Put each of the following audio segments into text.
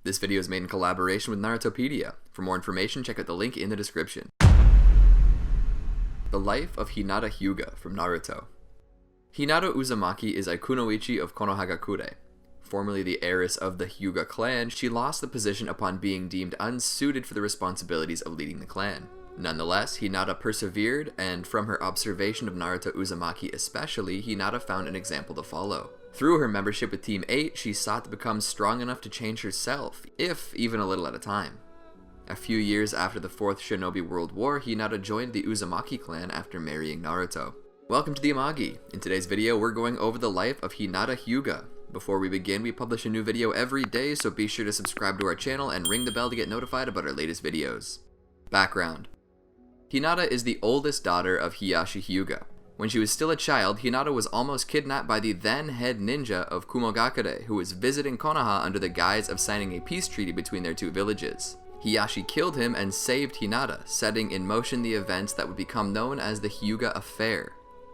This video is made in collaboration with Narutopedia. For more information, check out the link in the description. The life of Hinata Hyūga from Naruto. Hinata Uzumaki is a kunoichi of Konoha. Formerly the heiress of the Hyūga clan, she lost the position upon being deemed unsuited for the responsibilities of leading the clan. Nonetheless, Hinata persevered, and from her observation of Naruto Uzumaki especially, Hinata found an example to follow. Through her membership with Team 8, she sought to become strong enough to change herself, if even a little at a time. A few years after the 4th Shinobi World War, Hinata joined the Uzumaki clan after marrying Naruto. Welcome to the Amagi. In today's video, we're going over the life of Hinata Hyūga. Before we begin, we publish a new video every day, so be sure to subscribe to our channel and ring the bell to get notified about our latest videos. Background. Hinata is the oldest daughter of Ieyasu Hyūga. When she was still a child, Hinata was almost kidnapped by the then head ninja of Kumogakure, who was visiting Konoha under the guise of signing a peace treaty between their two villages. Ieyasu killed him and saved Hinata, setting in motion the events that would become known as the Hyūga Affair.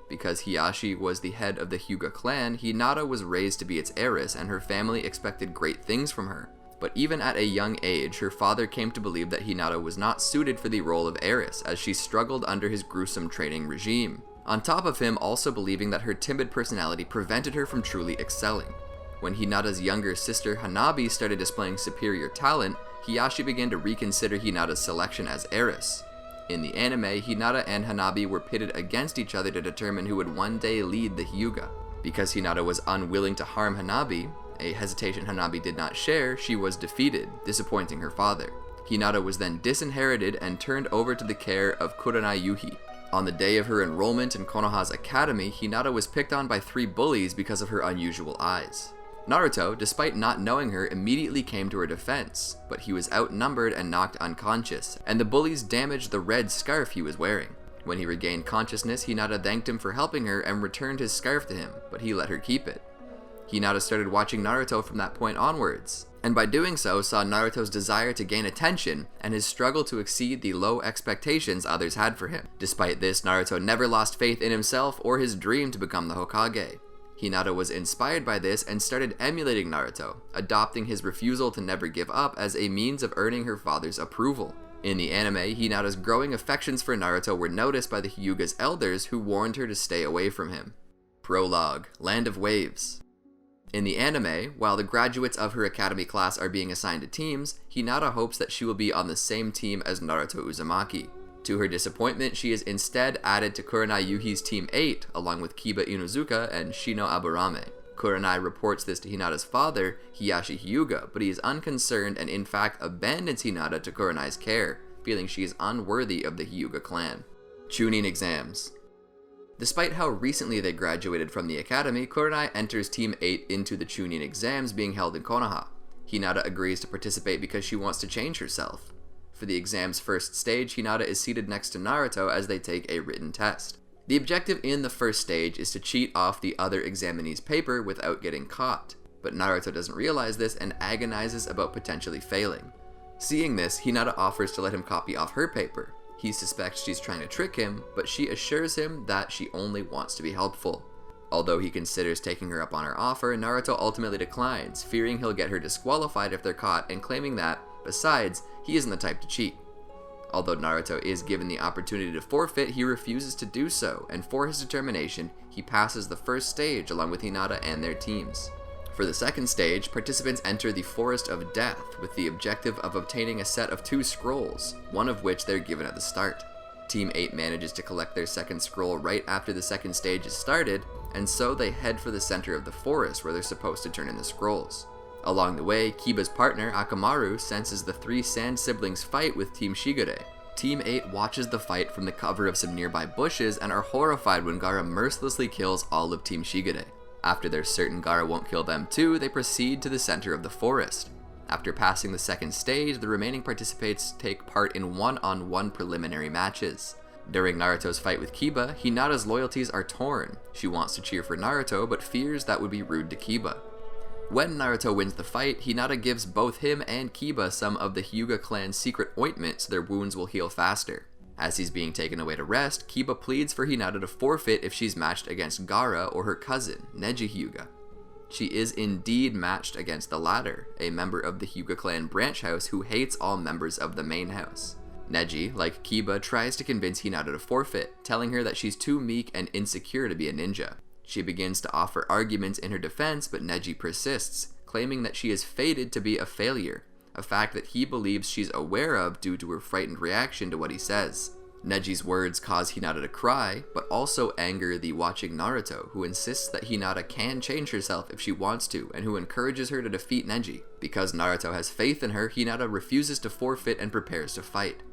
Because Ieyasu was the head of the Hyūga clan, Hinata was raised to be its heiress, and her family expected great things from her. But even at a young age, her father came to believe that Hinata was not suited for the role of heiress, as she struggled under his gruesome training regime. On top of him also believing that her timid personality prevented her from truly excelling. When Hinata's younger sister Hanabi started displaying superior talent, Ieyasu began to reconsider Hinata's selection as heiress. In the anime, Hinata and Hanabi were pitted against each other to determine who would one day lead the Hyūga. Because Hinata was unwilling to harm Hanabi, a hesitation Hanabi did not share, she was defeated, disappointing her father. Hinata was then disinherited and turned over to the care of Kurenai Yuhi. On the day of her enrollment in Konoha's academy, Hinata was picked on by 3 bullies because of her unusual eyes. Naruto, despite not knowing her, immediately came to her defense, but he was outnumbered and knocked unconscious, and the bullies damaged the red scarf he was wearing. When he regained consciousness, Hinata thanked him for helping her and returned his scarf to him, but he let her keep it. Hinata started watching Naruto from that point onwards, and by doing so saw Naruto's desire to gain attention and his struggle to exceed the low expectations others had for him. Despite this, Naruto never lost faith in himself or his dream to become the Hokage. Hinata was inspired by this and started emulating Naruto, adopting his refusal to never give up as a means of earning her father's approval. In the anime, Hinata's growing affections for Naruto were noticed by the Hyūga's elders, who warned her to stay away from him. Prologue, Land of Waves. In the anime, while the graduates of her academy class are being assigned to teams, Hinata hopes that she will be on the same team as Naruto Uzumaki. To her disappointment, she is instead added to Kurenai Yuhi's Team 8, along with Kiba Inuzuka and Shino Aburame. Kurenai reports this to Hinata's father, Ieyasu Hyūga, but he is unconcerned and in fact abandons Hinata to Kurenai's care, feeling she is unworthy of the Hyūga clan. Chūnin Exams. Despite how recently they graduated from the academy, Kurenai enters Team 8 into the Chūnin Exams being held in Konoha. Hinata agrees to participate because she wants to change herself. For the exam's first stage, Hinata is seated next to Naruto as they take a written test. The objective in the first stage is to cheat off the other examinee's paper without getting caught, but Naruto doesn't realize this and agonizes about potentially failing. Seeing this, Hinata offers to let him copy off her paper. He suspects she's trying to trick him, but she assures him that she only wants to be helpful. Although he considers taking her up on her offer, Naruto ultimately declines, fearing he'll get her disqualified if they're caught and claiming that, besides, he isn't the type to cheat. Although Naruto is given the opportunity to forfeit, he refuses to do so, and for his determination, he passes the first stage along with Hinata and their teams. For the second stage, participants enter the Forest of Death with the objective of obtaining a set of 2 scrolls, one of which they're given at the start. Team 8 manages to collect their second scroll right after the second stage is started, and so they head for the center of the forest where they're supposed to turn in the scrolls. Along the way, Kiba's partner, Akamaru, senses the 3 Sand siblings fight with Team Shigure. Team 8 watches the fight from the cover of some nearby bushes and are horrified when Gaara mercilessly kills all of Team Shigure. After they're certain Gaara won't kill them too, they proceed to the center of the forest. After passing the second stage, the remaining participants take part in one-on-one preliminary matches. During Naruto's fight with Kiba, Hinata's loyalties are torn. She wants to cheer for Naruto, but fears that would be rude to Kiba. When Naruto wins the fight, Hinata gives both him and Kiba some of the Hyūga clan's secret ointment so their wounds will heal faster. As he's being taken away to rest, Kiba pleads for Hinata to forfeit if she's matched against Gaara or her cousin, Neji Hyūga. She is indeed matched against the latter, a member of the Hyūga clan branch house who hates all members of the main house. Neji, like Kiba, tries to convince Hinata to forfeit, telling her that she's too meek and insecure to be a ninja. She begins to offer arguments in her defense, but Neji persists, claiming that she is fated to be a failure, a fact that he believes she's aware of due to her frightened reaction to what he says. Neji's words cause Hinata to cry, but also anger the watching Naruto, who insists that Hinata can change herself if she wants to, and who encourages her to defeat Neji. Because Naruto has faith in her, Hinata refuses to forfeit and prepares to fight.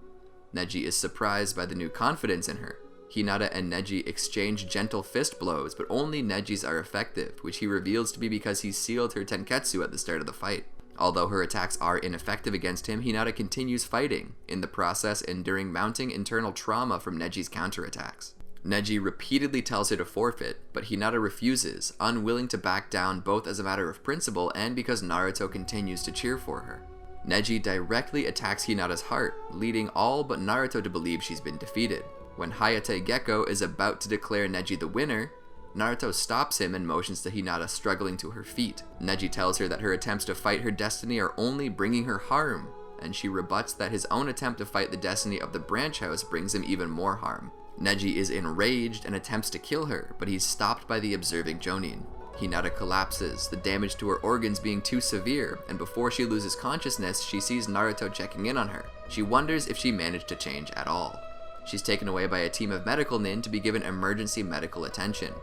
Neji is surprised by the new confidence in her. Hinata and Neji exchange gentle fist blows, but only Neji's are effective, which he reveals to be because he sealed her tenketsu at the start of the fight. Although her attacks are ineffective against him, Hinata continues fighting, in the process enduring mounting internal trauma from Neji's counterattacks. Neji repeatedly tells her to forfeit, but Hinata refuses, unwilling to back down both as a matter of principle and because Naruto continues to cheer for her. Neji directly attacks Hinata's heart, leading all but Naruto to believe she's been defeated. When Hayate Gekko is about to declare Neji the winner, Naruto stops him and motions to Hinata struggling to her feet. Neji tells her that her attempts to fight her destiny are only bringing her harm, and she rebuts that his own attempt to fight the destiny of the branch house brings him even more harm. Neji is enraged and attempts to kill her, but he's stopped by the observing Jonin. Hinata collapses, the damage to her organs being too severe, and before she loses consciousness, she sees Naruto checking in on her. She wonders if she managed to change at all. She's taken away by a team of medical nin to be given emergency medical attention.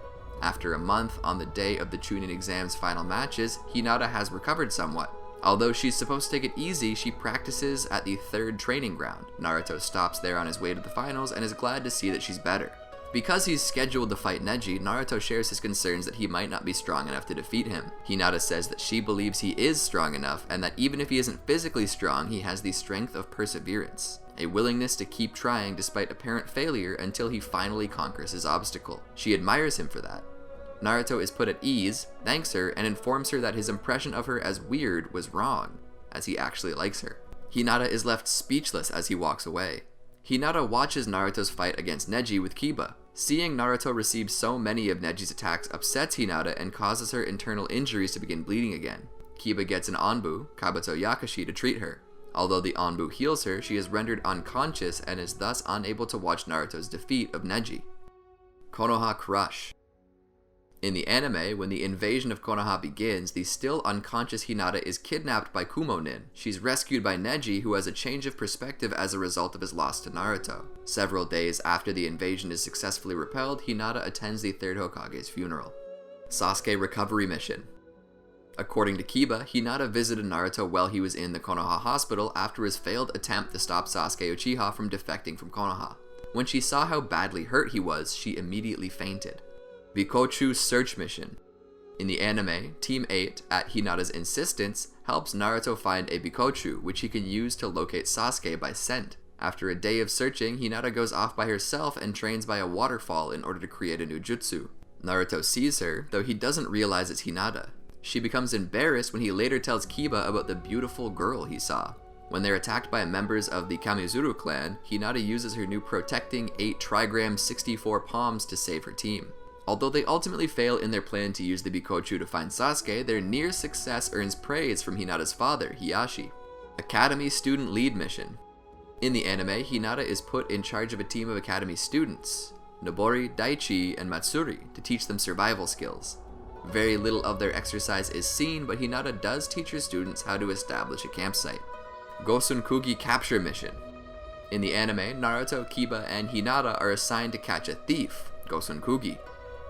After a month, on the day of the Chūnin Exams final matches, Hinata has recovered somewhat. Although she's supposed to take it easy, she practices at the 3rd training ground. Naruto stops there on his way to the finals and is glad to see that she's better. Because he's scheduled to fight Neji, Naruto shares his concerns that he might not be strong enough to defeat him. Hinata says that she believes he is strong enough, and that even if he isn't physically strong, he has the strength of perseverance, a willingness to keep trying despite apparent failure until he finally conquers his obstacle. She admires him for that. Naruto is put at ease, thanks her, and informs her that his impression of her as weird was wrong, as he actually likes her. Hinata is left speechless as he walks away. Hinata watches Naruto's fight against Neji with Kiba. Seeing Naruto receive so many of Neji's attacks upsets Hinata and causes her internal injuries to begin bleeding again. Kiba gets an Anbu, Kabuto Yakashi, to treat her. Although the Anbu heals her, she is rendered unconscious and is thus unable to watch Naruto's defeat of Neji. Konoha Crush. In the anime, when the invasion of Konoha begins, the still unconscious Hinata is kidnapped by Kumo-nin. She's rescued by Neji, who has a change of perspective as a result of his loss to Naruto. Several days after the invasion is successfully repelled, Hinata attends the 3rd Hokage's funeral. Sasuke Recovery Mission. According to Kiba, Hinata visited Naruto while he was in the Konoha hospital after his failed attempt to stop Sasuke Uchiha from defecting from Konoha. When she saw how badly hurt he was, she immediately fainted. Bikōchū Search Mission. In the anime, Team 8, at Hinata's insistence, helps Naruto find a Bikōchū, which he can use to locate Sasuke by scent. After a day of searching, Hinata goes off by herself and trains by a waterfall in order to create a new jutsu. Naruto sees her, though he doesn't realize it's Hinata. She becomes embarrassed when he later tells Kiba about the beautiful girl he saw. When they're attacked by members of the Kamizuru clan, Hinata uses her new protecting 8 trigram 64 palms to save her team. Although they ultimately fail in their plan to use the Bikōchū to find Sasuke, their near success earns praise from Hinata's father, Hiyashi. Academy Student Lead Mission. In the anime, Hinata is put in charge of a team of Academy students, Nobori, Daichi, and Matsuri, to teach them survival skills. Very little of their exercise is seen, but Hinata does teach her students how to establish a campsite. Gosunkugi Capture Mission. In the anime, Naruto, Kiba, and Hinata are assigned to catch a thief, Gosunkugi.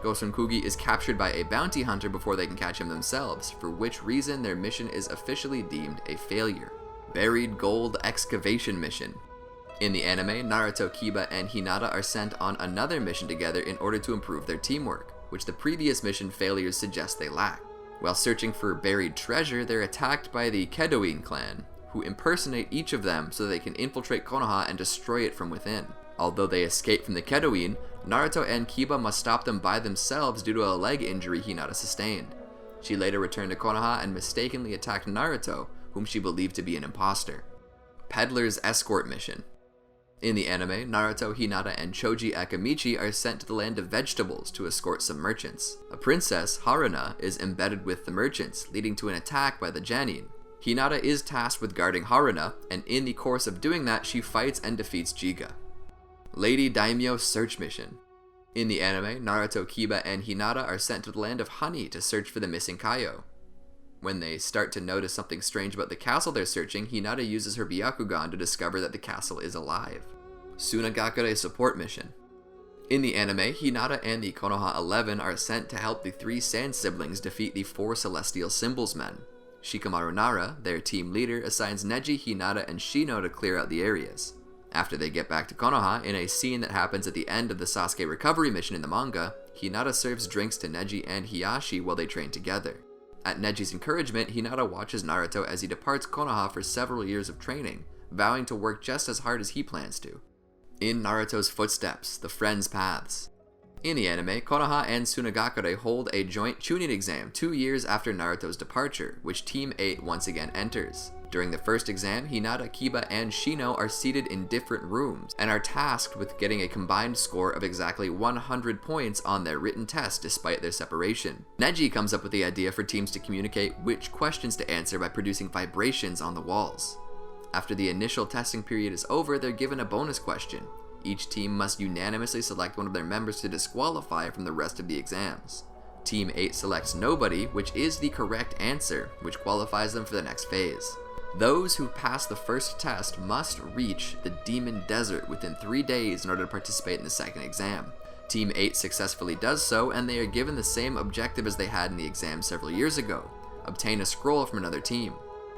Gosunkugi is captured by a bounty hunter before they can catch him themselves, for which reason their mission is officially deemed a failure. Buried Gold Excavation Mission. In the anime, Naruto, Kiba, and Hinata are sent on another mission together in order to improve their teamwork, which the previous mission failures suggest they lack. While searching for buried treasure, they're attacked by the Kedoin clan, who impersonate each of them so they can infiltrate Konoha and destroy it from within. Although they escape from the Kedoin, Naruto and Kiba must stop them by themselves due to a leg injury Hinata sustained. She later returned to Konoha and mistakenly attacked Naruto, whom she believed to be an imposter. Peddlers Escort Mission. In the anime, Naruto, Hinata, and Choji Akamichi are sent to the land of vegetables to escort some merchants. A princess, Haruna, is embedded with the merchants, leading to an attack by the Genin. Hinata is tasked with guarding Haruna, and in the course of doing that, she fights and defeats Jiga. Lady Daimyō Search Mission. In the anime, Naruto, Kiba, and Hinata are sent to the land of Honey to search for the missing Kaio. When they start to notice something strange about the castle they're searching, Hinata uses her Byakugan to discover that the castle is alive. Sunagakure Support Mission. In the anime, Hinata and the Konoha 11 are sent to help the 3 Sand siblings defeat the 4 Celestial Symbols men. Shikamaru Nara, their team leader, assigns Neji, Hinata, and Shino to clear out the areas. After they get back to Konoha, in a scene that happens at the end of the Sasuke recovery mission in the manga, Hinata serves drinks to Neji and Hiyashi while they train together. At Neji's encouragement, Hinata watches Naruto as he departs Konoha for several years of training, vowing to work just as hard as he plans to. In Naruto's footsteps, the friends' paths. In the anime, Konoha and Sunagakure hold a joint Chūnin exam 2 years after Naruto's departure, which Team 8 once again enters. During the first exam, Hinata, Kiba, and Shino are seated in different rooms, and are tasked with getting a combined score of exactly 100 points on their written test despite their separation. Neji comes up with the idea for teams to communicate which questions to answer by producing vibrations on the walls. After the initial testing period is over, they're given a bonus question. Each team must unanimously select one of their members to disqualify from the rest of the exams. Team 8 selects nobody, which is the correct answer, which qualifies them for the next phase. Those who pass the first test must reach the Demon Desert within 3 days in order to participate in the second exam. Team 8 successfully does so, and they are given the same objective as they had in the exam several years ago: obtain a scroll from another team.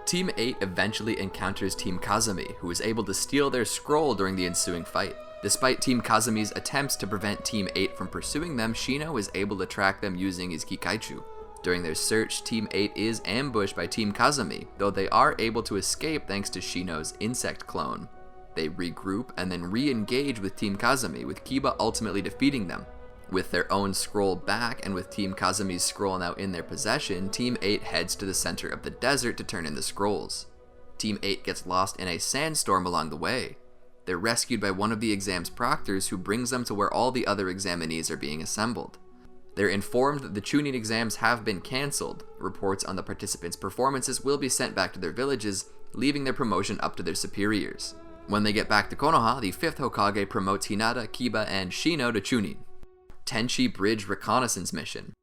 Team 8 eventually encounters Team Kazumi, who is able to steal their scroll during the ensuing fight. Despite Team Kazumi's attempts to prevent Team 8 from pursuing them, Shino is able to track them using his Kikaichu. During their search, Team 8 is ambushed by Team Kazumi, though they are able to escape thanks to Shino's insect clone. They regroup and then re-engage with Team Kazumi, with Kiba ultimately defeating them. With their own scroll back, and with Team Kazumi's scroll now in their possession, Team 8 heads to the center of the desert to turn in the scrolls. Team 8 gets lost in a sandstorm along the way. They're rescued by one of the exam's proctors, who brings them to where all the other examinees are being assembled. They're informed that the Chūnin exams have been cancelled. Reports on the participants' performances will be sent back to their villages, leaving their promotion up to their superiors. When they get back to Konoha, the 5th Hokage promotes Hinata, Kiba, and Shino to Chūnin. Tenchi Bridge Reconnaissance Mission.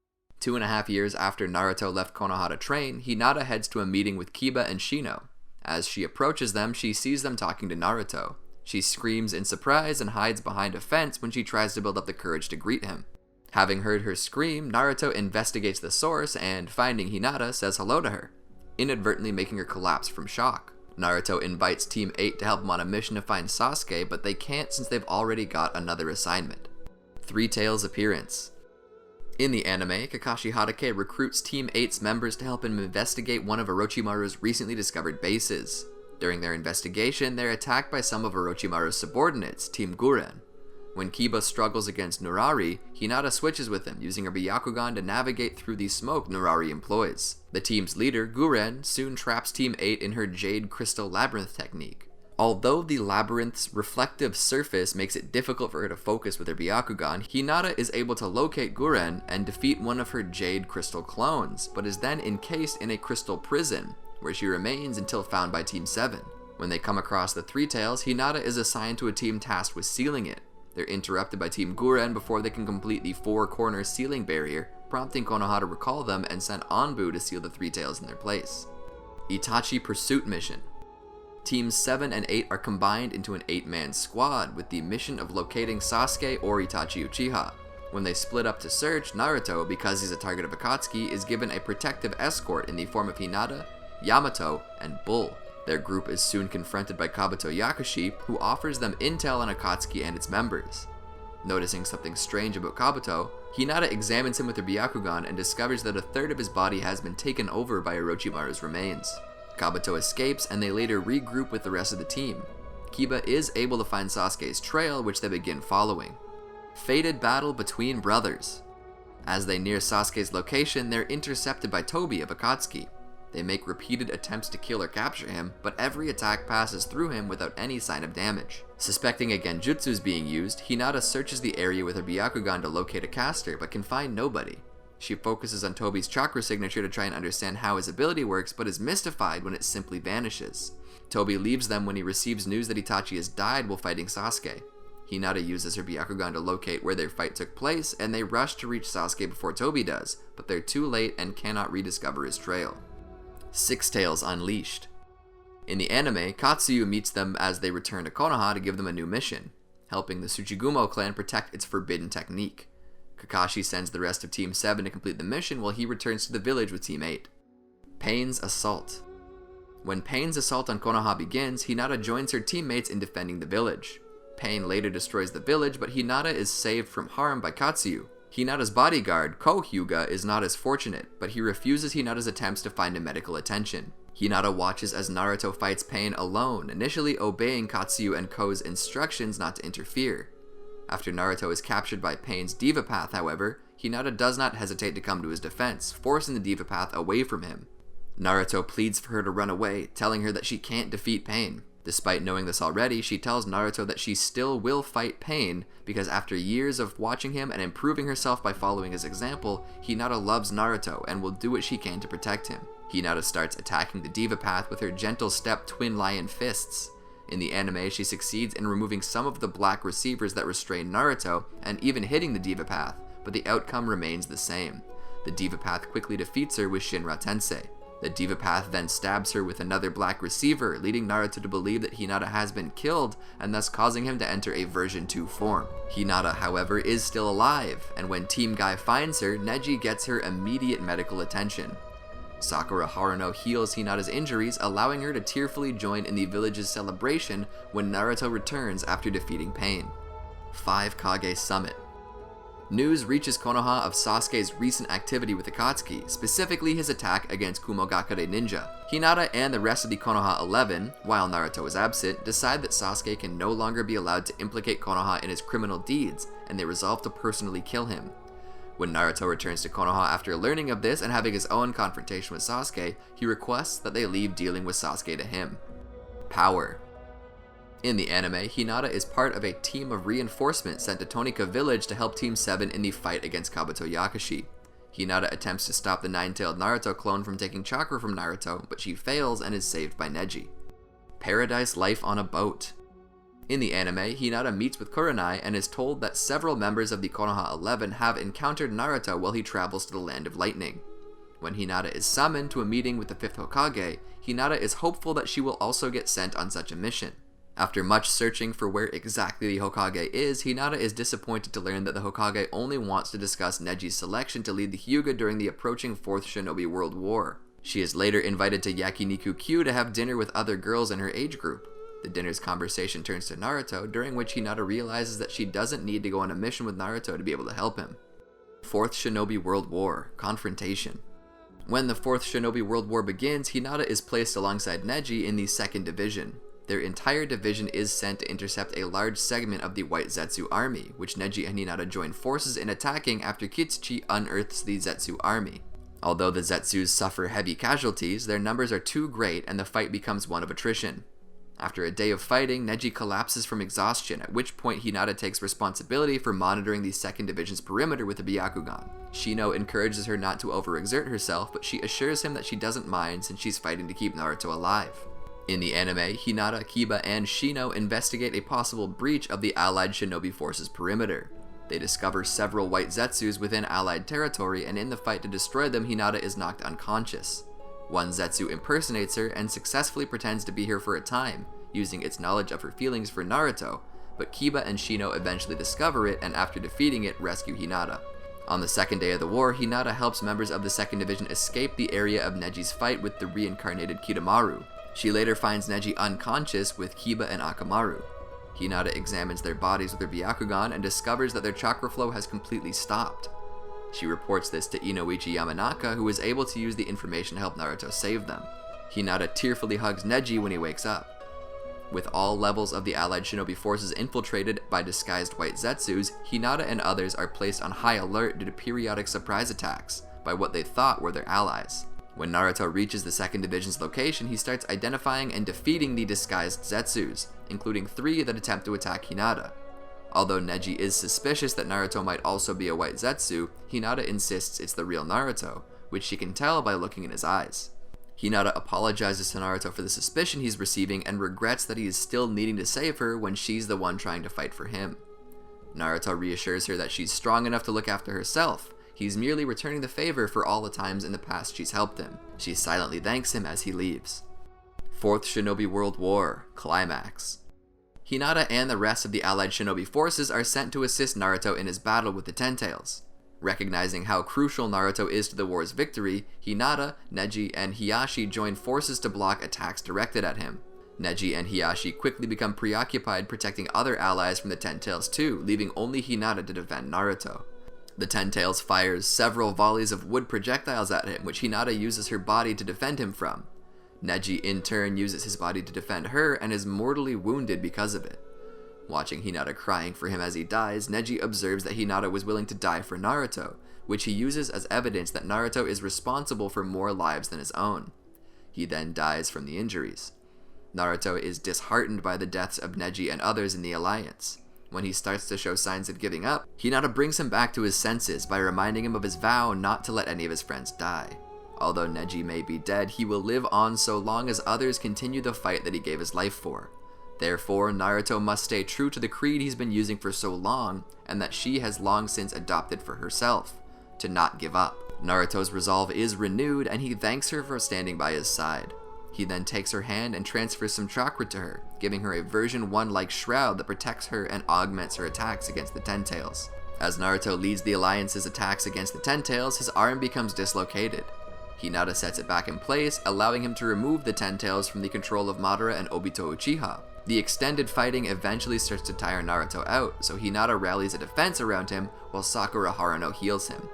2.5 years after Naruto left Konoha to train, Hinata heads to a meeting with Kiba and Shino. As she approaches them, she sees them talking to Naruto. She screams in surprise and hides behind a fence when she tries to build up the courage to greet him. Having heard her scream, Naruto investigates the source and, finding Hinata, says hello to her, inadvertently making her collapse from shock. Naruto invites Team 8 to help him on a mission to find Sasuke, but they can't since they've already got another assignment. Three Tails appearance. In the anime, Kakashi Hatake recruits Team 8's members to help him investigate one of Orochimaru's recently discovered bases. During their investigation, they're attacked by some of Orochimaru's subordinates, Team Guren. When Kiba struggles against Nurari, Hinata switches with him, using her Byakugan to navigate through the smoke Nurari employs. The team's leader, Guren, soon traps Team 8 in her Jade Crystal Labyrinth technique. Although the labyrinth's reflective surface makes it difficult for her to focus with her Byakugan, Hinata is able to locate Guren and defeat one of her Jade Crystal clones, but is then encased in a crystal prison, where she remains until found by Team 7. When they come across the Three Tails, Hinata is assigned to a team tasked with sealing it. They're interrupted by Team Guren before they can complete the four-corner sealing barrier, prompting Konoha to recall them and send Anbu to seal the Three Tails in their place. Itachi Pursuit Mission. Teams 7 and 8 are combined into an 8-man squad with the mission of locating Sasuke or Itachi Uchiha. When they split up to search, Naruto, because he's a target of Akatsuki, is given a protective escort in the form of Hinata, Yamato, and Bull. Their group is soon confronted by Kabuto Yakushi, who offers them intel on Akatsuki and its members. Noticing something strange about Kabuto, Hinata examines him with her Byakugan and discovers that a third of his body has been taken over by Orochimaru's remains. Kabuto escapes, and they later regroup with the rest of the team. Kiba is able to find Sasuke's trail, which they begin following. Fated battle between brothers. As they near Sasuke's location, they're intercepted by Tobi of Akatsuki. They make repeated attempts to kill or capture him, but every attack passes through him without any sign of damage. Suspecting a genjutsu is being used, Hinata searches the area with her Byakugan to locate a caster, but can find nobody. She focuses on Tobi's chakra signature to try and understand how his ability works, but is mystified when it simply vanishes. Tobi leaves them when he receives news that Itachi has died while fighting Sasuke. Hinata uses her Byakugan to locate where their fight took place, and they rush to reach Sasuke before Tobi does, but they're too late and cannot rediscover his trail. Six Tails Unleashed. In the anime, Katsuyu meets them as they return to Konoha to give them a new mission, helping the Tsuchigumo clan protect its forbidden technique. Kakashi sends the rest of Team 7 to complete the mission while he returns to the village with Team 8. Pain's Assault. When Pain's assault on Konoha begins, Hinata joins her teammates in defending the village. Pain later destroys the village, but Hinata is saved from harm by Katsuyu. Hinata's bodyguard, Hyūga, is not as fortunate, but he refuses Hinata's attempts to find him medical attention. Hinata watches as Naruto fights Pain alone, initially obeying Katsuyu and Ko's instructions not to interfere. After Naruto is captured by Pain's Diva Path, however, Hinata does not hesitate to come to his defense, forcing the Diva Path away from him. Naruto pleads for her to run away, telling her that she can't defeat Pain. Despite knowing this already, she tells Naruto that she still will fight Pain because after years of watching him and improving herself by following his example, Hinata loves Naruto and will do what she can to protect him. Hinata starts attacking the Diva Path with her gentle step twin lion fists. In the anime, she succeeds in removing some of the black receivers that restrain Naruto and even hitting the Diva Path, but the outcome remains the same. The Diva Path quickly defeats her with Shinra Tensei. The Diva Path then stabs her with another black receiver, leading Naruto to believe that Hinata has been killed, and thus causing him to enter a version 2 form. Hinata, however, is still alive, and when Team Guy finds her, Neji gets her immediate medical attention. Sakura Haruno heals Hinata's injuries, allowing her to tearfully join in the village's celebration when Naruto returns after defeating Pain. 5 Kage Summit. News reaches Konoha of Sasuke's recent activity with Akatsuki, specifically his attack against Kumogakure Ninja. Hinata and the rest of the Konoha 11, while Naruto is absent, decide that Sasuke can no longer be allowed to implicate Konoha in his criminal deeds, and they resolve to personally kill him. When Naruto returns to Konoha after learning of this and having his own confrontation with Sasuke, he requests that they leave dealing with Sasuke to him. Power. In the anime, Hinata is part of a team of reinforcement sent to Tonika Village to help Team 7 in the fight against Kabuto Yakashi. Hinata attempts to stop the nine-tailed Naruto clone from taking chakra from Naruto, but she fails and is saved by Neji. Paradise Life on a Boat. In the anime, Hinata meets with Kurenai and is told that several members of the Konoha 11 have encountered Naruto while he travels to the Land of Lightning. When Hinata is summoned to a meeting with the 5th Hokage, Hinata is hopeful that she will also get sent on such a mission. After much searching for where exactly the Hokage is, Hinata is disappointed to learn that the Hokage only wants to discuss Neji's selection to lead the Hyuga during the approaching 4th Shinobi World War. She is later invited to Yakiniku Q to have dinner with other girls in her age group. The dinner's conversation turns to Naruto, during which Hinata realizes that she doesn't need to go on a mission with Naruto to be able to help him. 4th Shinobi World War, Confrontation. When the 4th Shinobi World War begins, Hinata is placed alongside Neji in the 2nd Division. Their entire division is sent to intercept a large segment of the White Zetsu army, which Neji and Hinata join forces in attacking after Kitsuchi unearths the Zetsu army. Although the Zetsus suffer heavy casualties, their numbers are too great and the fight becomes one of attrition. After a day of fighting, Neji collapses from exhaustion, at which point Hinata takes responsibility for monitoring the 2nd Division's perimeter with a Byakugan. Shino encourages her not to overexert herself, but she assures him that she doesn't mind since she's fighting to keep Naruto alive. In the anime, Hinata, Kiba, and Shino investigate a possible breach of the Allied Shinobi forces' perimeter. They discover several White Zetsus within Allied territory, and in the fight to destroy them, Hinata is knocked unconscious. One Zetsu impersonates her and successfully pretends to be her for a time, using its knowledge of her feelings for Naruto, but Kiba and Shino eventually discover it and after defeating it, rescue Hinata. On the 2nd day of the war, Hinata helps members of the 2nd Division escape the area of Neji's fight with the reincarnated Kidomaru. She later finds Neji unconscious with Kiba and Akamaru. Hinata examines their bodies with her Byakugan and discovers that their chakra flow has completely stopped. She reports this to Inoichi Yamanaka, who is able to use the information to help Naruto save them. Hinata tearfully hugs Neji when he wakes up. With all levels of the Allied Shinobi forces infiltrated by disguised White Zetsus, Hinata and others are placed on high alert due to periodic surprise attacks by what they thought were their allies. When Naruto reaches the 2nd Division's location, he starts identifying and defeating the disguised Zetsus, including 3 that attempt to attack Hinata. Although Neji is suspicious that Naruto might also be a white Zetsu, Hinata insists it's the real Naruto, which she can tell by looking in his eyes. Hinata apologizes to Naruto for the suspicion he's receiving and regrets that he is still needing to save her when she's the one trying to fight for him. Naruto reassures her that she's strong enough to look after herself. He's merely returning the favor for all the times in the past she's helped him. She silently thanks him as he leaves. 4th Shinobi World War, Climax. Hinata and the rest of the allied shinobi forces are sent to assist Naruto in his battle with the Ten Tails. Recognizing how crucial Naruto is to the war's victory, Hinata, Neji, and Hiashi join forces to block attacks directed at him. Neji and Hiashi quickly become preoccupied protecting other allies from the Ten Tails too, leaving only Hinata to defend Naruto. The Ten Tails fires several volleys of wood projectiles at him, which Hinata uses her body to defend him from. Neji in turn uses his body to defend her and is mortally wounded because of it. Watching Hinata crying for him as he dies, Neji observes that Hinata was willing to die for Naruto, which he uses as evidence that Naruto is responsible for more lives than his own. He then dies from the injuries. Naruto is disheartened by the deaths of Neji and others in the alliance. When he starts to show signs of giving up, Hinata brings him back to his senses by reminding him of his vow not to let any of his friends die. Although Neji may be dead, he will live on so long as others continue the fight that he gave his life for. Therefore, Naruto must stay true to the creed he's been using for so long, and that she has long since adopted for herself, to not give up. Naruto's resolve is renewed, and he thanks her for standing by his side. He then takes her hand and transfers some chakra to her, giving her a version 1-like shroud that protects her and augments her attacks against the Ten Tails. As Naruto leads the Alliance's attacks against the Ten Tails, his arm becomes dislocated. Hinata sets it back in place, allowing him to remove the Ten Tails from the control of Madara and Obito Uchiha. The extended fighting eventually starts to tire Naruto out, so Hinata rallies a defense around him while Sakura Haruno heals him.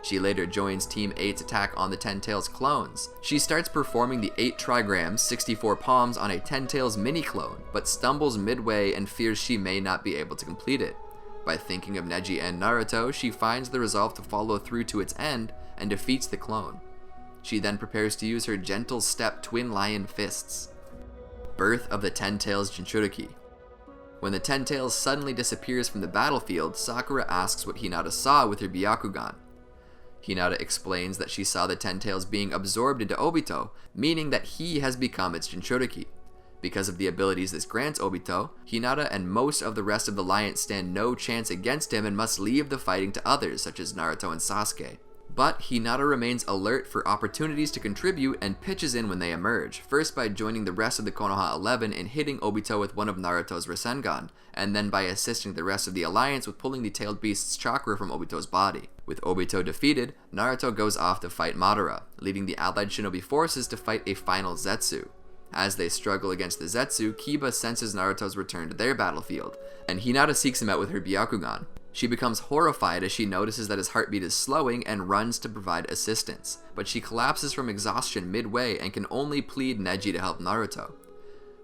She later joins Team 8's attack on the Ten Tails clones. She starts performing the 8 trigrams, 64 palms on a Ten Tails mini-clone, but stumbles midway and fears she may not be able to complete it. By thinking of Neji and Naruto, she finds the resolve to follow through to its end and defeats the clone. She then prepares to use her gentle step twin lion fists. Birth of the Ten Tails Jinchūriki. When the Ten Tails suddenly disappears from the battlefield, Sakura asks what Hinata saw with her Byakugan. Hinata explains that she saw the Ten Tails being absorbed into Obito, meaning that he has become its Jinchūriki. Because of the abilities this grants Obito, Hinata and most of the rest of the Alliance stand no chance against him and must leave the fighting to others such as Naruto and Sasuke. But Hinata remains alert for opportunities to contribute and pitches in when they emerge, first by joining the rest of the Konoha 11 in hitting Obito with one of Naruto's Rasengan, and then by assisting the rest of the Alliance with pulling the tailed beast's chakra from Obito's body. With Obito defeated, Naruto goes off to fight Madara, leading the allied shinobi forces to fight a final Zetsu. As they struggle against the Zetsu, Kiba senses Naruto's return to their battlefield, and Hinata seeks him out with her Byakugan. She becomes horrified as she notices that his heartbeat is slowing and runs to provide assistance, but she collapses from exhaustion midway and can only plead Neji to help Naruto.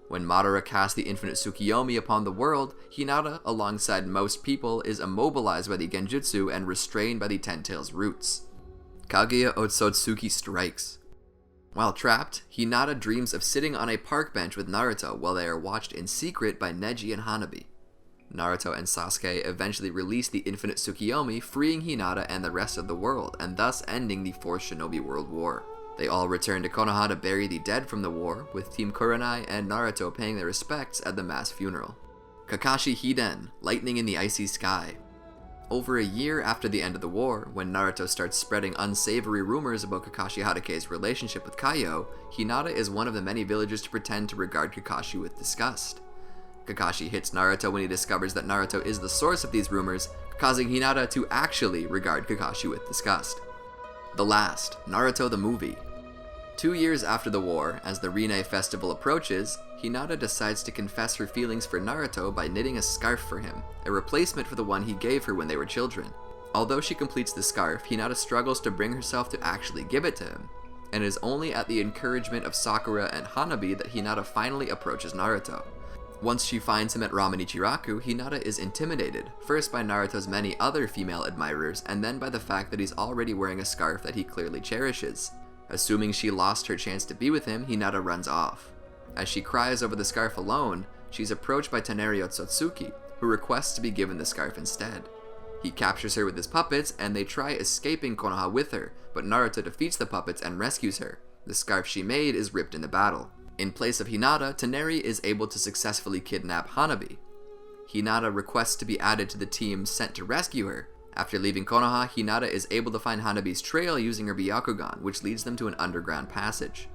When Madara casts the infinite Tsukiyomi upon the world, Hinata, alongside most people, is immobilized by the Genjutsu and restrained by the Ten Tails' roots. Kaguya Ōtsutsuki strikes. While trapped, Hinata dreams of sitting on a park bench with Naruto while they are watched in secret by Neji and Hanabi. Naruto and Sasuke eventually release the infinite Tsukiyomi, freeing Hinata and the rest of the world, and thus ending the 4th Shinobi World War. They all return to Konoha to bury the dead from the war, with Team Kurenai and Naruto paying their respects at the mass funeral. Kakashi Hiden, lightning in the icy sky. Over a year after the end of the war, when Naruto starts spreading unsavory rumors about Kakashi Hatake's relationship with Kaio, Hinata is one of the many villagers to pretend to regard Kakashi with disgust. Kakashi hits Naruto when he discovers that Naruto is the source of these rumors, causing Hinata to actually regard Kakashi with disgust. The last, Naruto the movie. 2 years after the war, as the Rinne festival approaches, Hinata decides to confess her feelings for Naruto by knitting a scarf for him, a replacement for the one he gave her when they were children. Although she completes the scarf, Hinata struggles to bring herself to actually give it to him, and it is only at the encouragement of Sakura and Hanabi that Hinata finally approaches Naruto. Once she finds him at Ramen Ichiraku, Hinata is intimidated, first by Naruto's many other female admirers, and then by the fact that he's already wearing a scarf that he clearly cherishes. Assuming she lost her chance to be with him, Hinata runs off. As she cries over the scarf alone, she's approached by Teneri Ōtsutsuki, who requests to be given the scarf instead. He captures her with his puppets, and they try escaping Konoha with her, but Naruto defeats the puppets and rescues her. The scarf she made is ripped in the battle. In place of Hinata, Teneri is able to successfully kidnap Hanabi. Hinata requests to be added to the team sent to rescue her. After leaving Konoha, Hinata is able to find Hanabi's trail using her Byakugan, which leads them to an underground passage.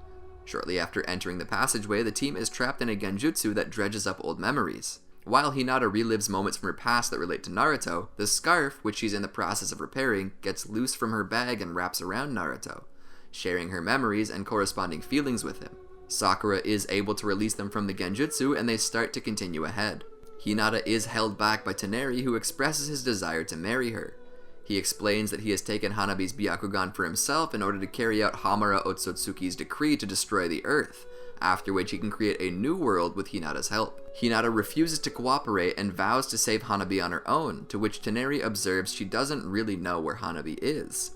Shortly after entering the passageway, the team is trapped in a genjutsu that dredges up old memories. While Hinata relives moments from her past that relate to Naruto, the scarf, which she's in the process of repairing, gets loose from her bag and wraps around Naruto, sharing her memories and corresponding feelings with him. Sakura is able to release them from the genjutsu, and they start to continue ahead. Hinata is held back by Teneri, who expresses his desire to marry her. He explains that he has taken Hanabi's Byakugan for himself in order to carry out Hamura Ōtsutsuki's decree to destroy the Earth, after which he can create a new world with Hinata's help. Hinata refuses to cooperate and vows to save Hanabi on her own, to which Teneri observes she doesn't really know where Hanabi is.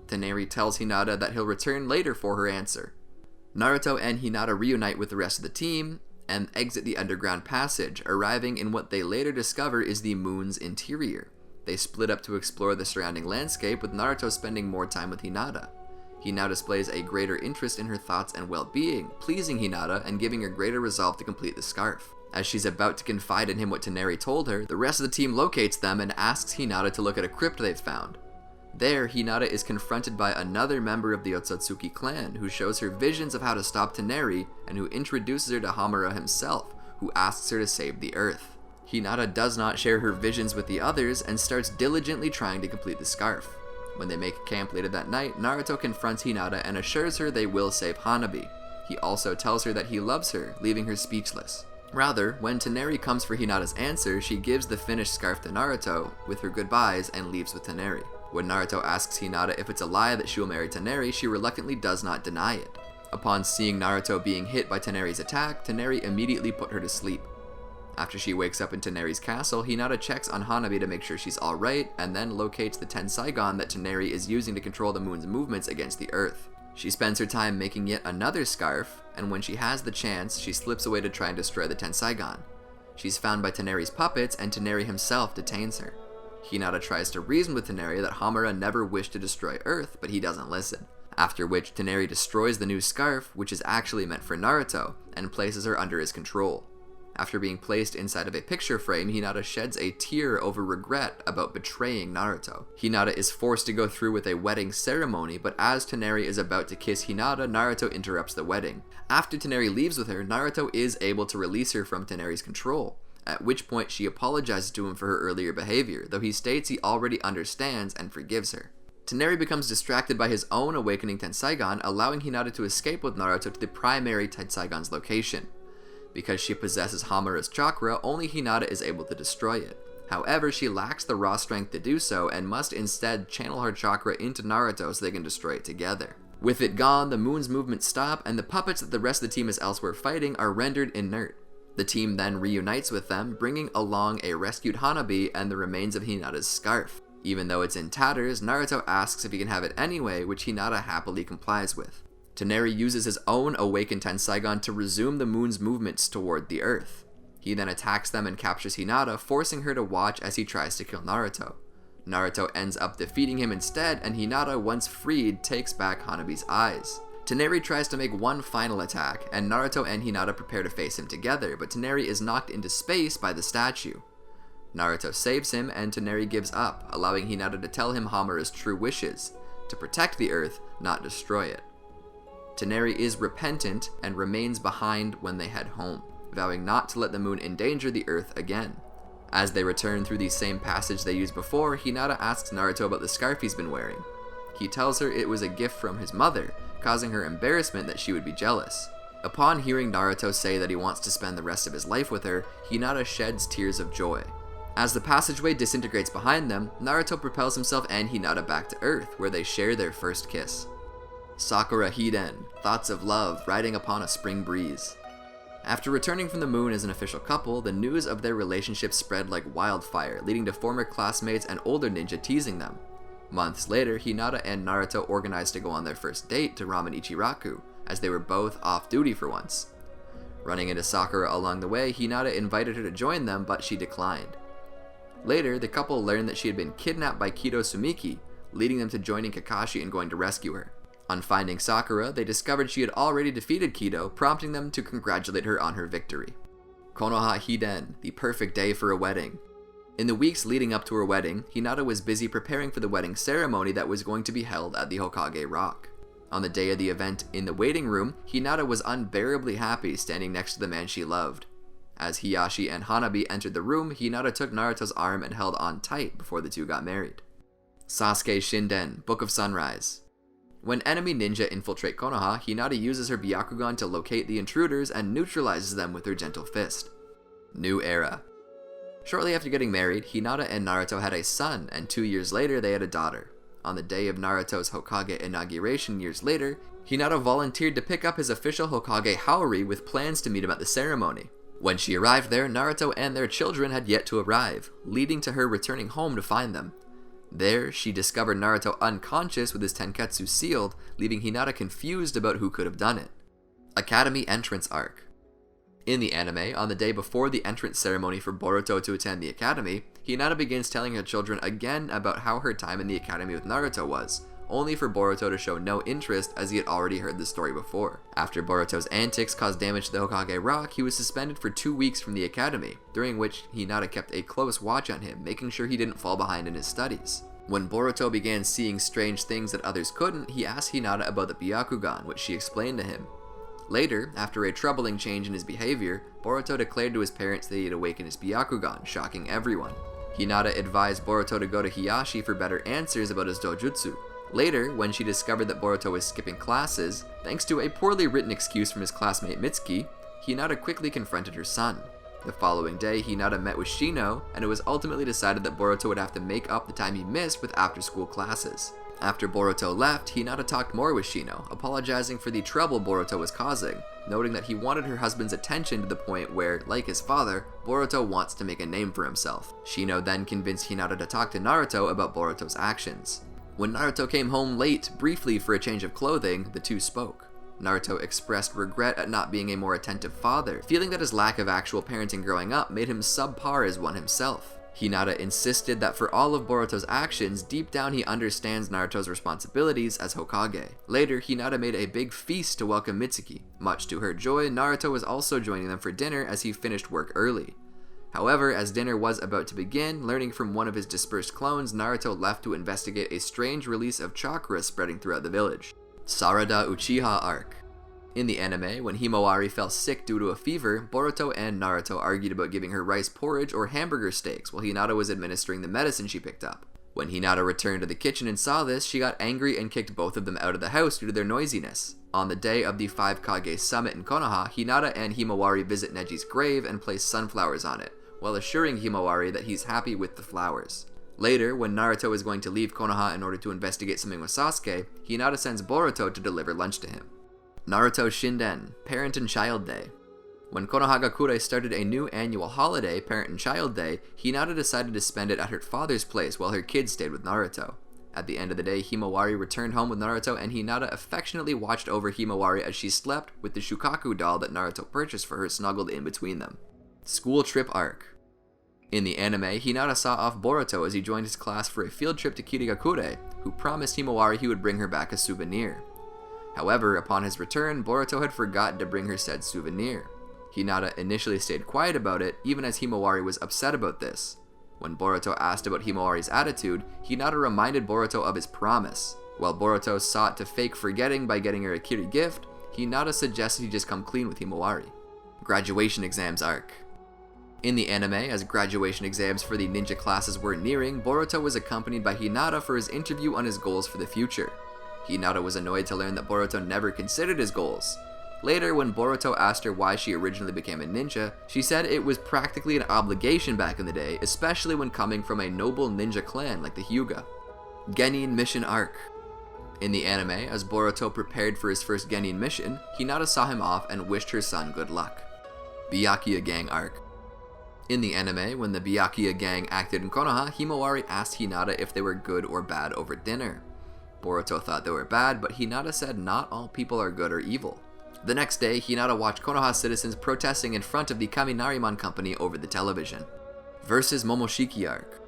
Teneri tells Hinata that he'll return later for her answer. Naruto and Hinata reunite with the rest of the team, and exit the underground passage, arriving in what they later discover is the moon's interior. They split up to explore the surrounding landscape, with Naruto spending more time with Hinata. He now displays a greater interest in her thoughts and well-being, pleasing Hinata and giving her greater resolve to complete the scarf. As she's about to confide in him what Teneri told her, the rest of the team locates them and asks Hinata to look at a crypt they've found. There, Hinata is confronted by another member of the Ōtsutsuki clan, who shows her visions of how to stop Teneri, and who introduces her to Hamura himself, who asks her to save the Earth. Hinata does not share her visions with the others, and starts diligently trying to complete the scarf. When they make camp later that night, Naruto confronts Hinata and assures her they will save Hanabi. He also tells her that he loves her, leaving her speechless. Rather, when Teneri comes for Hinata's answer, she gives the finished scarf to Naruto with her goodbyes and leaves with Teneri. When Naruto asks Hinata if it's a lie that she will marry Teneri, she reluctantly does not deny it. Upon seeing Naruto being hit by Teneri's attack, Teneri immediately put her to sleep. After she wakes up in Teneri's castle, Hinata checks on Hanabi to make sure she's alright, and then locates the Tensaigon that Teneri is using to control the moon's movements against the Earth. She spends her time making yet another scarf, and when she has the chance, she slips away to try and destroy the Tensaigon. She's found by Teneri's puppets, and Teneri himself detains her. Hinata tries to reason with Teneri that Hamura never wished to destroy Earth, but he doesn't listen. After which, Teneri destroys the new scarf, which is actually meant for Naruto, and places her under his control. After being placed inside of a picture frame, Hinata sheds a tear over regret about betraying Naruto. Hinata is forced to go through with a wedding ceremony, but as Teneri is about to kiss Hinata, Naruto interrupts the wedding. After Teneri leaves with her, Naruto is able to release her from Teneri's control, at which point she apologizes to him for her earlier behavior, though he states he already understands and forgives her. Teneri becomes distracted by his own awakening Tensaigon, allowing Hinata to escape with Naruto to the primary Tensaigon's location. Because she possesses Hamura's chakra, only Hinata is able to destroy it. However, she lacks the raw strength to do so, and must instead channel her chakra into Naruto so they can destroy it together. With it gone, the moon's movements stop, and the puppets that the rest of the team is elsewhere fighting are rendered inert. The team then reunites with them, bringing along a rescued Hanabi and the remains of Hinata's scarf. Even though it's in tatters, Naruto asks if he can have it anyway, which Hinata happily complies with. Teneri uses his own awakened Tensaigon to resume the moon's movements toward the Earth. He then attacks them and captures Hinata, forcing her to watch as he tries to kill Naruto. Naruto ends up defeating him instead, and Hinata, once freed, takes back Hanabi's eyes. Teneri tries to make one final attack, and Naruto and Hinata prepare to face him together, but Teneri is knocked into space by the statue. Naruto saves him, and Teneri gives up, allowing Hinata to tell him Hamura's true wishes, to protect the Earth, not destroy it. Teneri is repentant and remains behind when they head home, vowing not to let the moon endanger the Earth again. As they return through the same passage they used before, Hinata asks Naruto about the scarf he's been wearing. He tells her it was a gift from his mother, causing her embarrassment that she would be jealous. Upon hearing Naruto say that he wants to spend the rest of his life with her, Hinata sheds tears of joy. As the passageway disintegrates behind them, Naruto propels himself and Hinata back to Earth, where they share their first kiss. Sakura Hiden, thoughts of love riding upon a spring breeze. After returning from the moon as an official couple, the news of their relationship spread like wildfire, leading to former classmates and older ninja teasing them. Months later, Hinata and Naruto organized to go on their first date to Ramen Ichiraku, as they were both off duty for once. Running into Sakura along the way, Hinata invited her to join them, but she declined. Later, the couple learned that she had been kidnapped by Kido Sumiki, leading them to joining Kakashi and going to rescue her. On finding Sakura, they discovered she had already defeated Kido, prompting them to congratulate her on her victory. Konoha Hiden, the perfect day for a wedding. In the weeks leading up to her wedding, Hinata was busy preparing for the wedding ceremony that was going to be held at the Hokage Rock. On the day of the event, in the waiting room, Hinata was unbearably happy standing next to the man she loved. As Hiyashi and Hanabi entered the room, Hinata took Naruto's arm and held on tight before the two got married. Sasuke Shinden, Book of Sunrise. When enemy ninja infiltrate Konoha, Hinata uses her Byakugan to locate the intruders and neutralizes them with her gentle fist. New era. Shortly after getting married, Hinata and Naruto had a son, and 2 years later they had a daughter. On the day of Naruto's Hokage inauguration years later, Hinata volunteered to pick up his official Hokage Haori with plans to meet him at the ceremony. When she arrived there, Naruto and their children had yet to arrive, leading to her returning home to find them. There, she discovered Naruto unconscious with his Tenketsu sealed, leaving Hinata confused about who could have done it. Academy Entrance Arc. In the anime, on the day before the entrance ceremony for Boruto to attend the academy, Hinata begins telling her children again about how her time in the academy with Naruto was, only for Boruto to show no interest as he had already heard the story before. After Boruto's antics caused damage to the Hokage Rock, he was suspended for 2 weeks from the academy, during which Hinata kept a close watch on him, making sure he didn't fall behind in his studies. When Boruto began seeing strange things that others couldn't, he asked Hinata about the Byakugan, which she explained to him. Later, after a troubling change in his behavior, Boruto declared to his parents that he had awakened his Byakugan, shocking everyone. Hinata advised Boruto to go to Hiyashi for better answers about his dojutsu. Later, when she discovered that Boruto was skipping classes, thanks to a poorly written excuse from his classmate Mitsuki, Hinata quickly confronted her son. The following day, Hinata met with Shino, and it was ultimately decided that Boruto would have to make up the time he missed with after-school classes. After Boruto left, Hinata talked more with Shino, apologizing for the trouble Boruto was causing, noting that he wanted her husband's attention to the point where, like his father, Boruto wants to make a name for himself. Shino then convinced Hinata to talk to Naruto about Boruto's actions. When Naruto came home late, briefly for a change of clothing, the two spoke. Naruto expressed regret at not being a more attentive father, feeling that his lack of actual parenting growing up made him subpar as one himself. Hinata insisted that for all of Boruto's actions, deep down he understands Naruto's responsibilities as Hokage. Later, Hinata made a big feast to welcome Mitsuki. Much to her joy, Naruto was also joining them for dinner as he finished work early. However, as dinner was about to begin, learning from one of his dispersed clones, Naruto left to investigate a strange release of chakra spreading throughout the village. Sarada Uchiha Arc. In the anime, when Himawari fell sick due to a fever, Boruto and Naruto argued about giving her rice porridge or hamburger steaks while Hinata was administering the medicine she picked up. When Hinata returned to the kitchen and saw this, she got angry and kicked both of them out of the house due to their noisiness. On the day of the 5 Kage summit in Konoha, Hinata and Himawari visit Neji's grave and place sunflowers on it, while assuring Himawari that he's happy with the flowers. Later, when Naruto is going to leave Konoha in order to investigate something with Sasuke, Hinata sends Boruto to deliver lunch to him. Naruto Shinden, Parent and Child Day. When Konohagakure started a new annual holiday, Parent and Child Day, Hinata decided to spend it at her father's place while her kids stayed with Naruto. At the end of the day, Himawari returned home with Naruto, and Hinata affectionately watched over Himawari as she slept with the Shukaku doll that Naruto purchased for her snuggled in between them. School Trip Arc. In the anime, Hinata saw off Boruto as he joined his class for a field trip to Kirigakure, who promised Himawari he would bring her back a souvenir. However, upon his return, Boruto had forgotten to bring her said souvenir. Hinata initially stayed quiet about it, even as Himawari was upset about this. When Boruto asked about Himawari's attitude, Hinata reminded Boruto of his promise. While Boruto sought to fake forgetting by getting her a Kiri gift, Hinata suggested he just come clean with Himawari. Graduation Exams Arc. In the anime, as graduation exams for the ninja classes were nearing, Boruto was accompanied by Hinata for his interview on his goals for the future. Hinata was annoyed to learn that Boruto never considered his goals. Later, when Boruto asked her why she originally became a ninja, she said it was practically an obligation back in the day, especially when coming from a noble ninja clan like the Hyūga. Genin Mission Arc. In the anime, as Boruto prepared for his first Genin mission, Hinata saw him off and wished her son good luck. Byakuya Gang Arc. In the anime, when the Byakuya Gang acted in Konoha, Himawari asked Hinata if they were good or bad over dinner. Boruto thought they were bad, but Hinata said not all people are good or evil. The next day, Hinata watched Konoha citizens protesting in front of the Kaminariman Company over the television. Versus Momoshiki Arc.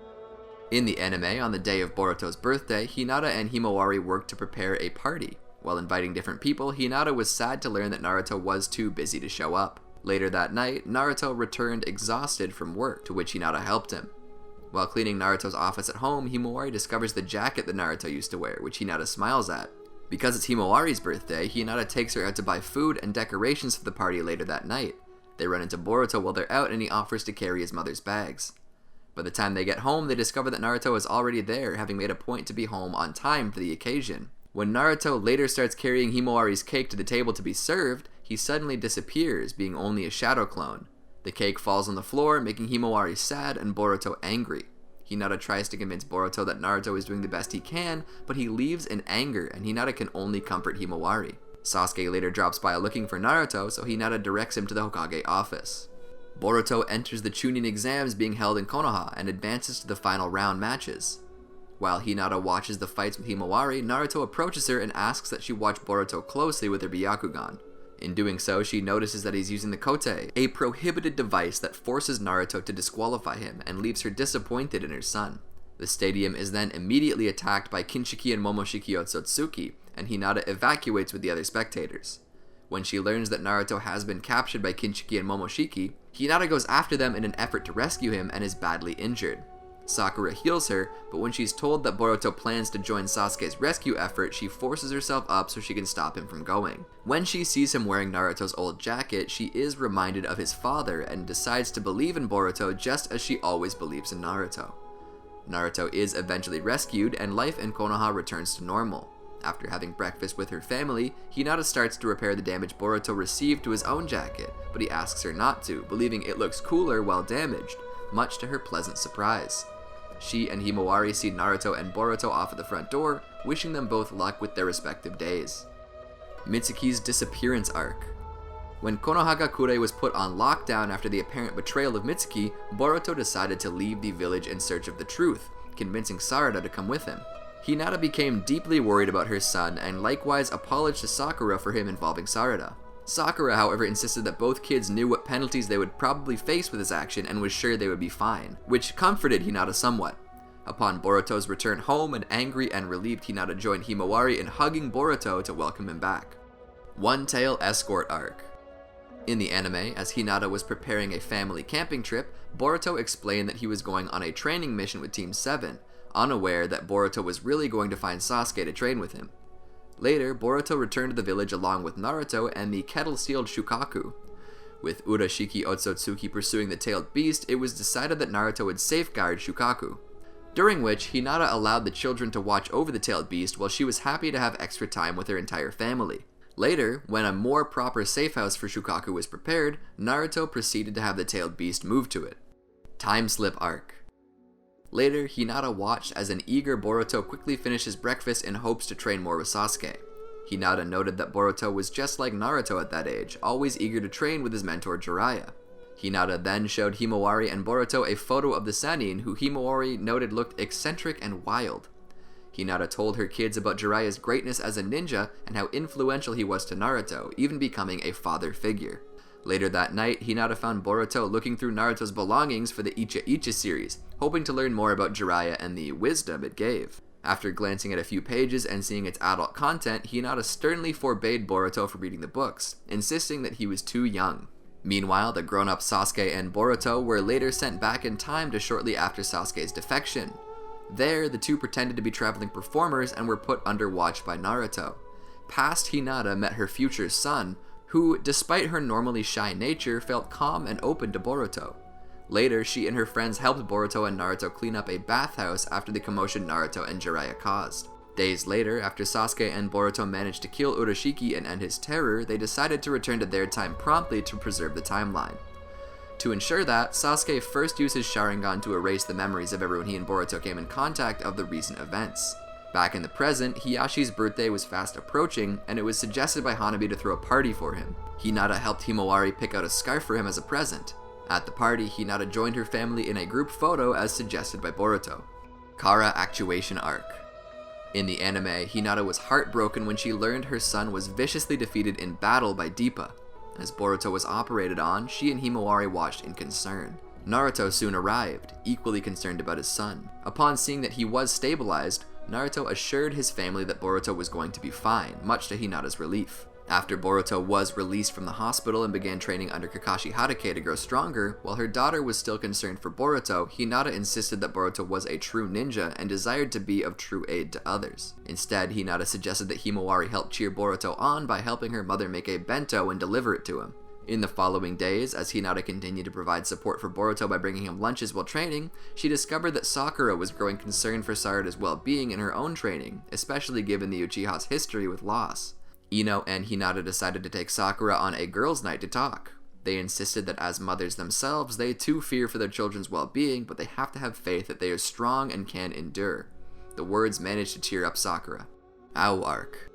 In the anime, on the day of Boruto's birthday, Hinata and Himawari worked to prepare a party. While inviting different people, Hinata was sad to learn that Naruto was too busy to show up. Later that night, Naruto returned exhausted from work, to which Hinata helped him. While cleaning Naruto's office at home, Himawari discovers the jacket that Naruto used to wear, which Hinata smiles at. Because it's Himawari's birthday, Hinata takes her out to buy food and decorations for the party later that night. They run into Boruto while they're out and he offers to carry his mother's bags. By the time they get home, they discover that Naruto is already there, having made a point to be home on time for the occasion. When Naruto later starts carrying Himawari's cake to the table to be served, he suddenly disappears, being only a shadow clone. The cake falls on the floor, making Himawari sad and Boruto angry. Hinata tries to convince Boruto that Naruto is doing the best he can, but he leaves in anger, and Hinata can only comfort Himawari. Sasuke later drops by looking for Naruto, so Hinata directs him to the Hokage office. Boruto enters the Chūnin Exams being held in Konoha and advances to the final round matches. While Hinata watches the fights with Himawari, Naruto approaches her and asks that she watch Boruto closely with her Byakugan. In doing so, she notices that he's using the Kote, a prohibited device that forces Naruto to disqualify him and leaves her disappointed in her son. The stadium is then immediately attacked by Kinshiki and Momoshiki Ōtsutsuki, and Hinata evacuates with the other spectators. When she learns that Naruto has been captured by Kinshiki and Momoshiki, Hinata goes after them in an effort to rescue him and is badly injured. Sakura heals her, but when she's told that Boruto plans to join Sasuke's rescue effort, she forces herself up so she can stop him from going. When she sees him wearing Naruto's old jacket, she is reminded of his father and decides to believe in Boruto just as she always believes in Naruto. Naruto is eventually rescued and life in Konoha returns to normal. After having breakfast with her family, Hinata starts to repair the damage Boruto received to his own jacket, but he asks her not to, believing it looks cooler while damaged, much to her pleasant surprise. She and Himawari see Naruto and Boruto off at the front door, wishing them both luck with their respective days. Mitsuki's Disappearance Arc. When Konohagakure was put on lockdown after the apparent betrayal of Mitsuki, Boruto decided to leave the village in search of the truth, convincing Sarada to come with him. Hinata became deeply worried about her son and likewise apologized to Sakura for him involving Sarada. Sakura, however, insisted that both kids knew what penalties they would probably face with this action and was sure they would be fine, which comforted Hinata somewhat. Upon Boruto's return home, an angry and relieved Hinata joined Himawari in hugging Boruto to welcome him back. One Tail Escort Arc. In the anime, as Hinata was preparing a family camping trip, Boruto explained that he was going on a training mission with Team 7, unaware that Boruto was really going to find Sasuke to train with him. Later, Boruto returned to the village along with Naruto and the kettle-steeled Shukaku. With Urashiki Ōtsutsuki pursuing the tailed beast, it was decided that Naruto would safeguard Shukaku. During which, Hinata allowed the children to watch over the tailed beast while she was happy to have extra time with her entire family. Later, when a more proper safe house for Shukaku was prepared, Naruto proceeded to have the tailed beast moved to it. Time Slip Arc. Later, Hinata watched as an eager Boruto quickly finished his breakfast in hopes to train more with Sasuke. Hinata noted that Boruto was just like Naruto at that age, always eager to train with his mentor Jiraiya. Hinata then showed Himawari and Boruto a photo of the Sannin, who Himawari noted looked eccentric and wild. Hinata told her kids about Jiraiya's greatness as a ninja and how influential he was to Naruto, even becoming a father figure. Later that night, Hinata found Boruto looking through Naruto's belongings for the Icha Icha series, hoping to learn more about Jiraiya and the wisdom it gave. After glancing at a few pages and seeing its adult content, Hinata sternly forbade Boruto from reading the books, insisting that he was too young. Meanwhile, the grown-up Sasuke and Boruto were later sent back in time to shortly after Sasuke's defection. There, the two pretended to be traveling performers and were put under watch by Naruto. Past Hinata met her future son, who, despite her normally shy nature, felt calm and open to Boruto. Later, she and her friends helped Boruto and Naruto clean up a bathhouse after the commotion Naruto and Jiraiya caused. Days later, after Sasuke and Boruto managed to kill Urashiki and end his terror, they decided to return to their time promptly to preserve the timeline. To ensure that, Sasuke first used his Sharingan to erase the memories of everyone he and Boruto came in contact of the recent events. Back in the present, Hiyashi's birthday was fast approaching, and it was suggested by Hanabi to throw a party for him. Hinata helped Himawari pick out a scarf for him as a present. At the party, Hinata joined her family in a group photo as suggested by Boruto. Kara Actuation Arc. In the anime, Hinata was heartbroken when she learned her son was viciously defeated in battle by Deepa. As Boruto was operated on, she and Himawari watched in concern. Naruto soon arrived, equally concerned about his son. Upon seeing that he was stabilized, Naruto assured his family that Boruto was going to be fine, much to Hinata's relief. After Boruto was released from the hospital and began training under Kakashi Hatake to grow stronger, while her daughter was still concerned for Boruto, Hinata insisted that Boruto was a true ninja and desired to be of true aid to others. Instead, Hinata suggested that Himawari help cheer Boruto on by helping her mother make a bento and deliver it to him. In the following days, as Hinata continued to provide support for Boruto by bringing him lunches while training, she discovered that Sakura was growing concerned for Sarada's well-being in her own training, especially given the Uchiha's history with loss. Ino and Hinata decided to take Sakura on a girls' night to talk. They insisted that as mothers themselves, they too fear for their children's well-being, but they have to have faith that they are strong and can endure. The words managed to cheer up Sakura. Ao Arc.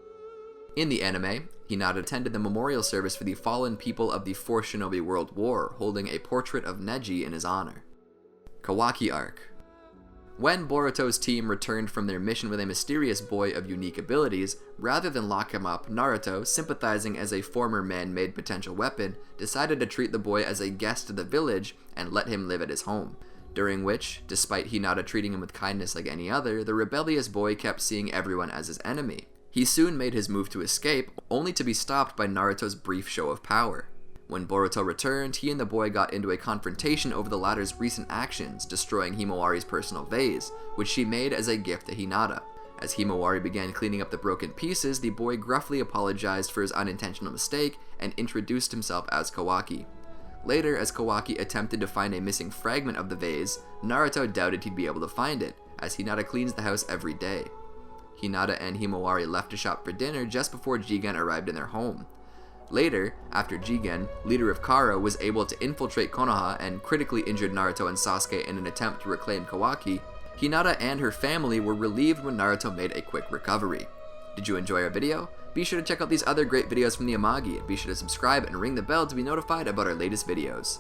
In the anime, Hinata attended the memorial service for the fallen people of the Fourth Shinobi World War, holding a portrait of Neji in his honor. Kawaki Arc. When Boruto's team returned from their mission with a mysterious boy of unique abilities, rather than lock him up, Naruto, sympathizing as a former man-made potential weapon, decided to treat the boy as a guest to the village and let him live at his home. During which, despite Hinata treating him with kindness like any other, the rebellious boy kept seeing everyone as his enemy. He soon made his move to escape, only to be stopped by Naruto's brief show of power. When Boruto returned, he and the boy got into a confrontation over the latter's recent actions, destroying Himawari's personal vase, which she made as a gift to Hinata. As Himawari began cleaning up the broken pieces, the boy gruffly apologized for his unintentional mistake and introduced himself as Kawaki. Later, as Kawaki attempted to find a missing fragment of the vase, Naruto doubted he'd be able to find it, as Hinata cleans the house every day. Hinata and Himawari left to shop for dinner just before Jigen arrived in their home. Later, after Jigen, leader of Kara, was able to infiltrate Konoha and critically injured Naruto and Sasuke in an attempt to reclaim Kawaki, Hinata and her family were relieved when Naruto made a quick recovery. Did you enjoy our video? Be sure to check out these other great videos from the Amagi, and be sure to subscribe and ring the bell to be notified about our latest videos.